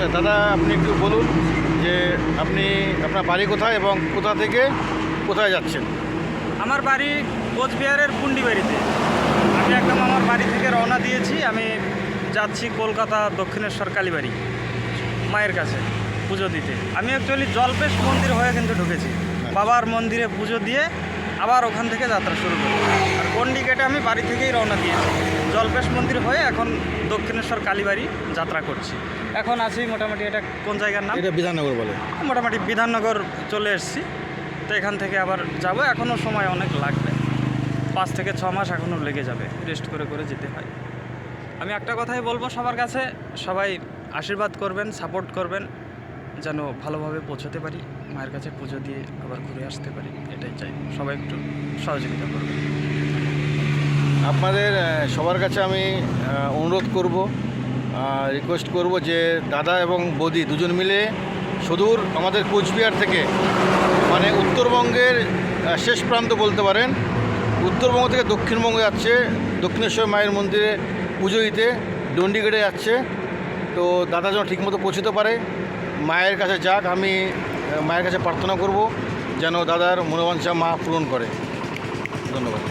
আচ্ছা দাদা, আপনি একটু বলুন যে আপনার বাড়ি কোথায় এবং কোথা থেকে কোথায় যাচ্ছেন? আমার বাড়ি কোচবিহারের পুন্ডিবাড়িতে। আমি একদম আমার বাড়ি থেকে রওনা দিয়েছি। আমি যাচ্ছি কলকাতা দক্ষিণেশ্বর কালীবাড়ি মায়ের কাছে পুজো দিতে। আমি অ্যাকচুয়ালি জলপেশ মন্দির হয়ে কিন্তু ঢুকেছি, বাবার মন্দিরে পুজো দিয়ে আবার ওখান থেকে যাত্রা শুরু করি। আর গন্ডি গেটে আমি বাড়ি থেকেই রওনা দিয়েছি, জলপেশ মন্দির হয়ে এখন দক্ষিণেশ্বর কালীবাড়ি যাত্রা করছি। এখন আছি মোটামুটি, এটা কোন জায়গার নাম? এটা বিধাননগর বলে। মোটামুটি বিধাননগর চলে এসেছি। তো এখান থেকে আবার যাব, এখনও সময় অনেক লাগবে, 5 থেকে 6 মাস এখনও লেগে যাবে, রেস্ট করে করে যেতে হয়। আমি একটা কথাই বলবো সবার কাছে, সবাই আশীর্বাদ করবেন, সাপোর্ট করবেন, যেন ভালোভাবে পৌঁছতে পারি, মায়ের কাছে পুজো দিয়ে আবার ঘুরে আসতে পারি, এটাই চাই। সবাই একটু সহযোগিতা করবেন। আপনাদের সবার কাছে আমি অনুরোধ করব, রিকোয়েস্ট করব যে দাদা এবং বৌদি দুজন মিলে সুদূর আমাদের কোচবিহার থেকে, মানে উত্তরবঙ্গের শেষ প্রান্ত বলতে পারেন, উত্তরবঙ্গ থেকে দক্ষিণবঙ্গে যাচ্ছে, দক্ষিণেশ্বর মায়ের মন্দিরে পুজো দিতে ডন্ডিগেটে যাচ্ছে। তো দাদা যেন ঠিকমতো পৌঁছতে পারে, মায়ের কাছে যাক। আমি মায়ের কাছে প্রার্থনা করব যেন দাদার মনোবাঞ্ছা মা পূরণ করে। ধন্যবাদ।